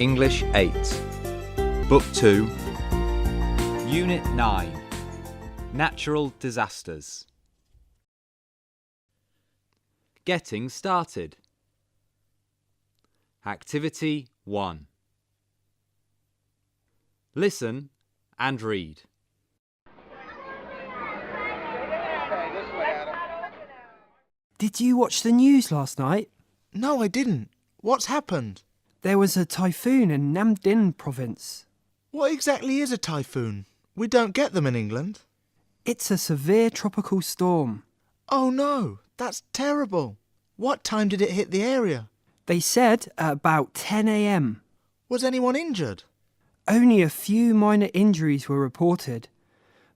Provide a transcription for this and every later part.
English 8, Book 2, Unit 9, Natural Disasters. Getting started. Activity 1. Listen and read. Did you watch the news last night? No, I didn't. What's happened? There was a typhoon in Nam Dinh province. What exactly is a typhoon? We don't get them in England. It's a severe tropical storm. Oh no, that's terrible. What time did it hit the area? They said at about 10 a.m. Was anyone injured? Only a few minor injuries were reported.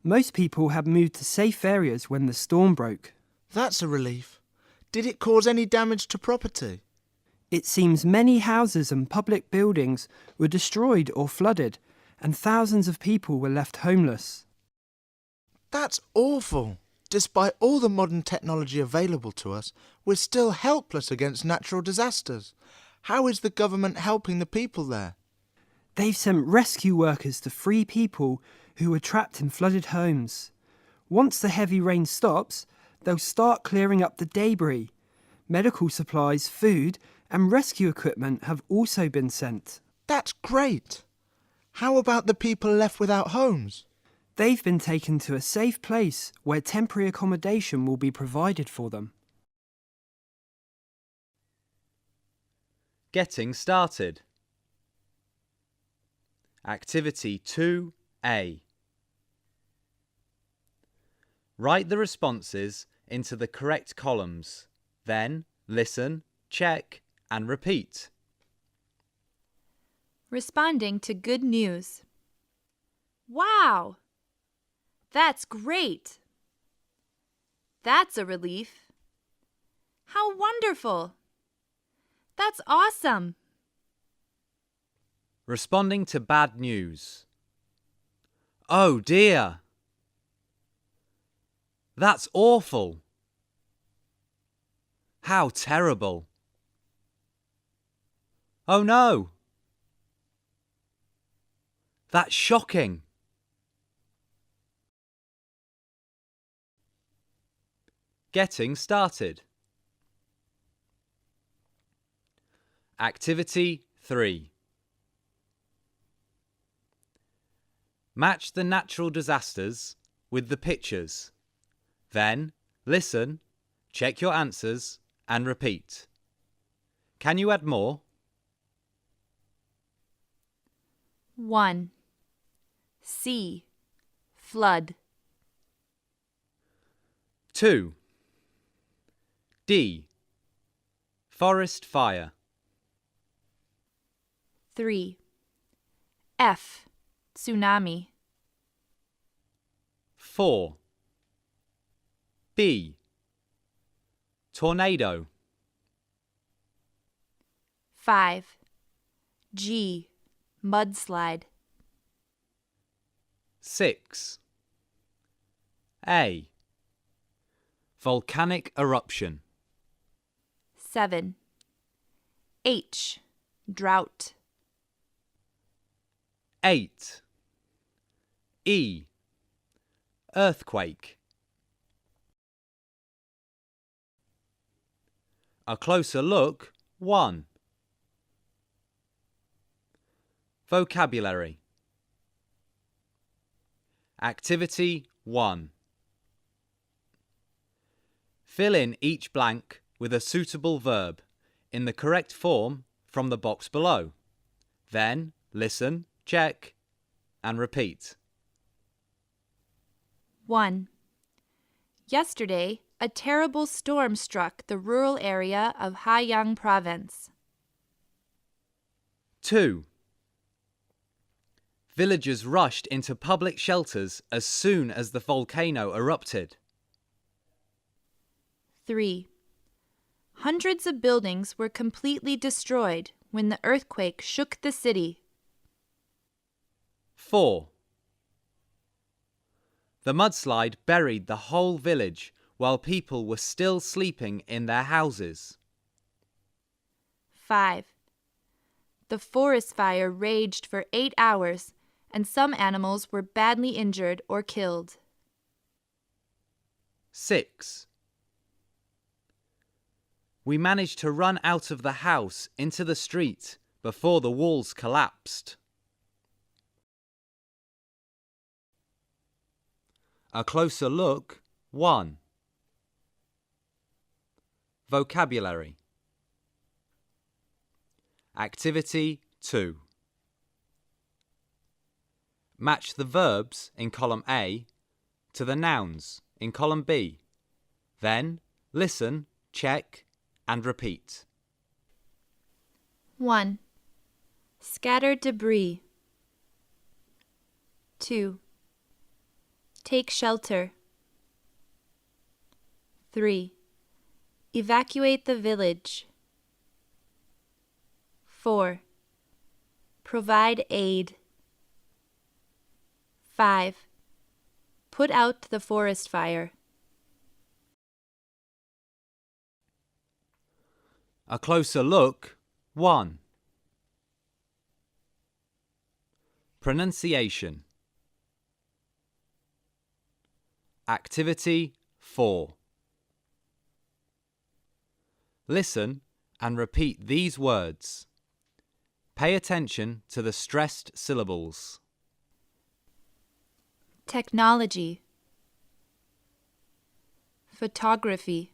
Most people had moved to safe areas when the storm broke. That's a relief. Did it cause any damage to property? It seems many houses and public buildings were destroyed or flooded, and thousands of people were left homeless. That's awful. Despite all the modern technology available to us, we're still helpless against natural disasters. How is the government helping the people there? They've sent rescue workers to free people who were trapped in flooded homes. Once the heavy rain stops, they'll start clearing up the debris. Medical supplies, food, and rescue equipment have also been sent. That's great. How about the people left without homes? They've been taken to a safe place where temporary accommodation will be provided for them. Getting started. Activity 2A. Write the responses into the correct columns. Then listen, check, and repeat. Responding to good news. Wow! That's great! That's a relief. How wonderful! That's awesome! Responding to bad news. Oh dear! That's awful! How terrible! Oh no! That's shocking! Getting started. Activity 3. Match the natural disasters with the pictures. Then listen, check your answers, and repeat. Can you add more? 1. C. Flood. 2. D. Forest fire. 3. F. Tsunami. 4. B. Tornado. 5. G. Mudslide. 6. A. Volcanic eruption. 7. H. Drought. 8. E. Earthquake. A closer look. 1. Vocabulary. Activity 1. Fill in each blank with a suitable verb in the correct form from the box below. Then listen, check, and repeat. 1. Yesterday, a terrible storm struck the rural area of Hayang Province. 2. Villagers rushed into public shelters as soon as the volcano erupted. 3. Hundreds of buildings were completely destroyed when the earthquake shook the city. 4. The mudslide buried the whole village while people were still sleeping in their houses. 5. the forest fire raged for 8 hours, and some animals were badly injured or killed. 6. We managed to run out of the house into the street before the walls collapsed. A closer look, 1. Vocabulary. Activity 2. Match the verbs in column A to the nouns in column B. Then listen, check, and repeat. 1. Scatter debris. 2. Take shelter. 3. Evacuate the village. 4. Provide aid. 5. Put out the forest fire. A closer look, 1. Pronunciation. Activity 4. Listen and repeat these words. Pay attention to the stressed syllables. Technology. Photography.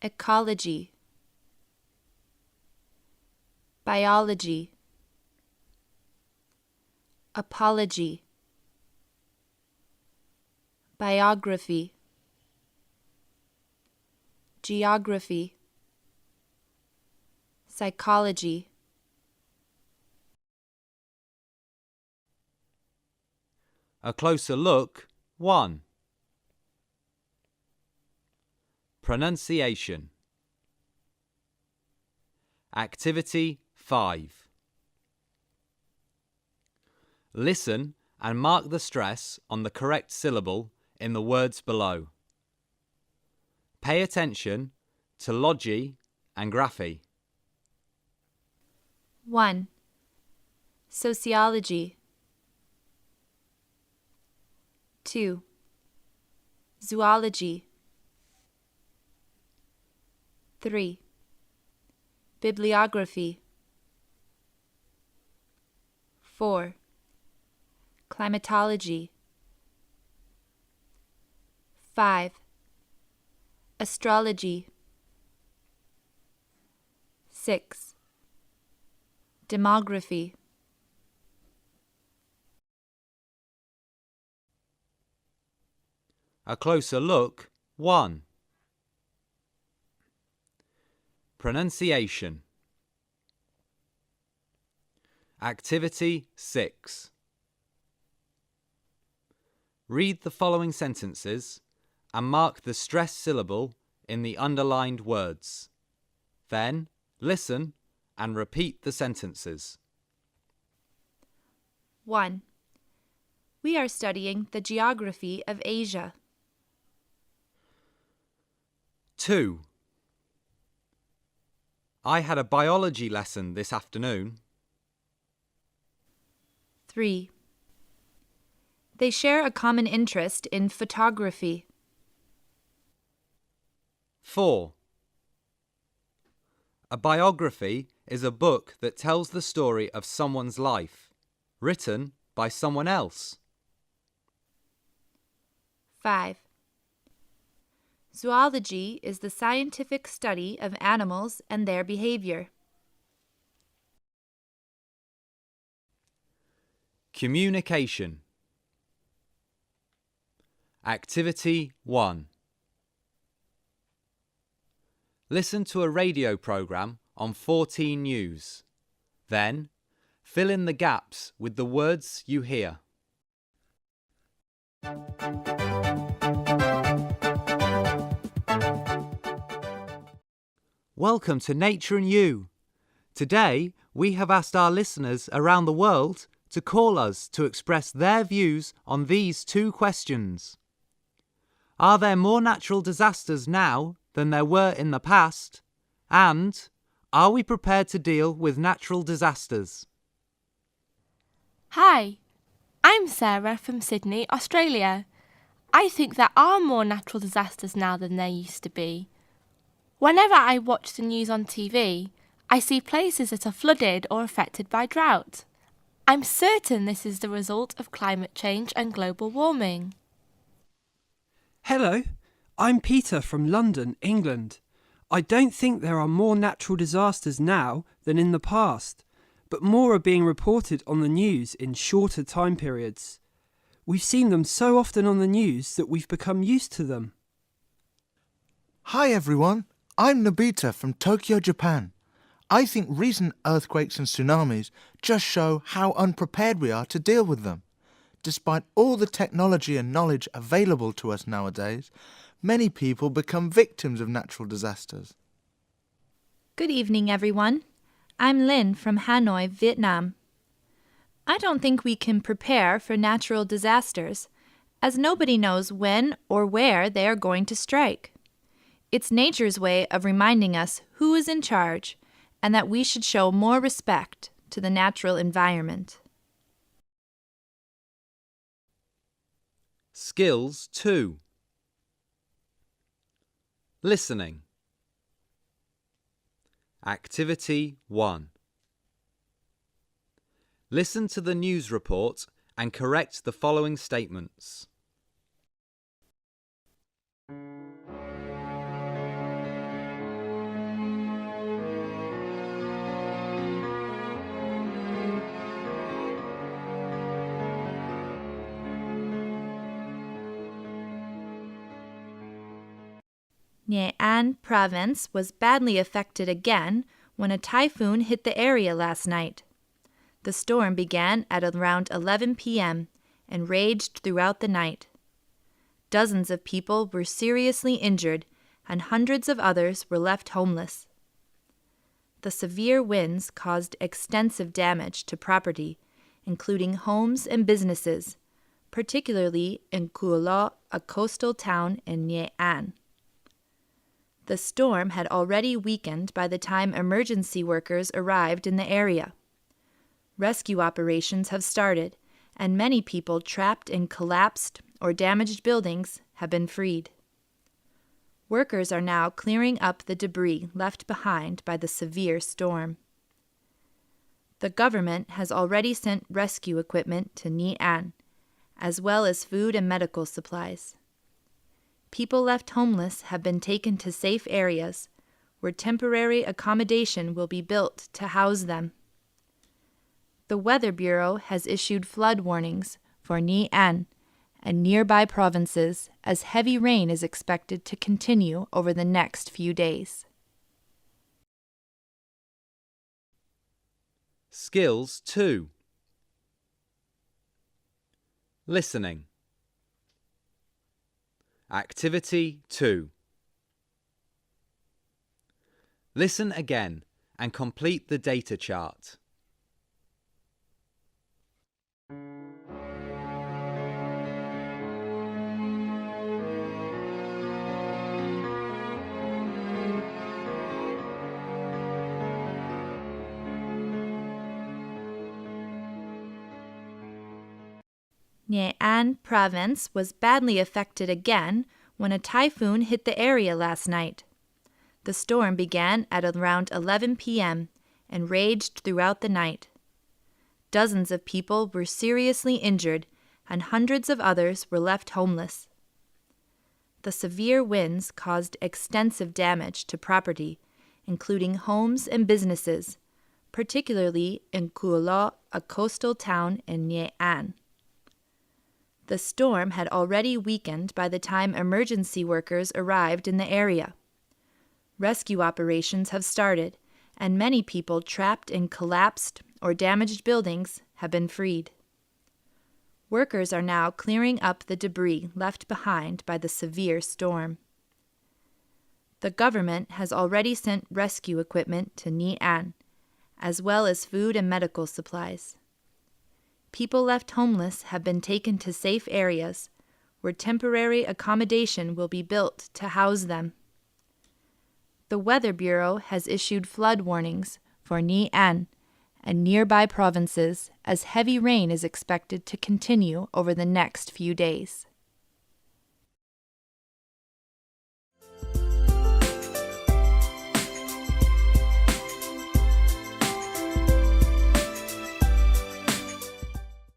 Ecology. Biology. Apology. Biography. Geography. Psychology. A closer look, 1. Pronunciation. Activity 5. Listen and mark the stress on the correct syllable in the words below. Pay attention to logy and graphy. 1. Sociology. 2. Zoology. 3. Bibliography. 4. Climatology. 5. Astrology. 6. Demography. A closer look, 1. Pronunciation. Activity 6. Read the following sentences and mark the stressed syllable in the underlined words. Then listen and repeat the sentences. 1. We are studying the geography of Asia. 2. I had a biology lesson this afternoon. 3. They share a common interest in photography. 4. A biography is a book that tells the story of someone's life, written by someone else. 5. Zoology is the scientific study of animals and their behavior. Communication. Activity 1. Listen to a radio program on 14 News. Then, fill in the gaps with the words you hear. Welcome to Nature and You. Today, we have asked our listeners around the world to call us to express their views on these 2 questions. Are there more natural disasters now than there were in the past? And Are we prepared to deal with natural disasters? Hi, I'm Sarah from Sydney, Australia. I think there are more natural disasters now than there used to be. Whenever I watch the news on TV, I see places that are flooded or affected by drought. I'm certain this is the result of climate change and global warming. Hello, I'm Peter from London, England. I don't think there are more natural disasters now than in the past, but more are being reported on the news in shorter time periods. We've seen them so often on the news that we've become used to them. Hi everyone, I'm Nobita from Tokyo, Japan. I think recent earthquakes and tsunamis just show how unprepared we are to deal with them. Despite all the technology and knowledge available to us nowadays, many people become victims of natural disasters. Good evening, everyone. I'm Lynn from Hanoi, Vietnam. I don't think we can prepare for natural disasters, as nobody knows when or where they are going to strike. It's nature's way of reminding us who is in charge and that we should show more respect to the natural environment. Skills 2. Listening. Activity 1. Listen to the news report and correct the following statements. Nghệ An province was badly affected again when a typhoon hit the area last night. The storm began at around 11 p.m. and raged throughout the night. Dozens of people were seriously injured and hundreds of others were left homeless. The severe winds caused extensive damage to property, including homes and businesses, particularly in Cua Lo, a coastal town in Nghệ An. The storm had already weakened by the time emergency workers arrived in the area. Rescue operations have started, and many people trapped in collapsed or damaged buildings have been freed. Workers are now clearing up the debris left behind by the severe storm. The government has already sent rescue equipment to Nghệ An, as well as food and medical supplies. People left homeless have been taken to safe areas where temporary accommodation will be built to house them. The Weather Bureau has issued flood warnings for Nghệ An and nearby provinces as heavy rain is expected to continue over the next few days. Skills 2. Listening. Activity 2. Listen again and complete the data chart. Nghệ An province was badly affected again when a typhoon hit the area last night. The storm began at around 11 p.m. and raged throughout the night. Dozens of people were seriously injured and hundreds of others were left homeless. The severe winds caused extensive damage to property, including homes and businesses, particularly in Cua Lo, a coastal town in Nghệ An. The storm had already weakened by the time emergency workers arrived in the area. Rescue operations have started, and many people trapped in collapsed or damaged buildings have been freed. Workers are now clearing up the debris left behind by the severe storm. The government has already sent rescue equipment to Nghệ An, as well as food and medical supplies. People left homeless have been taken to safe areas where temporary accommodation will be built to house them. The Weather Bureau has issued flood warnings for Ny An and nearby provinces as heavy rain is expected to continue over the next few days.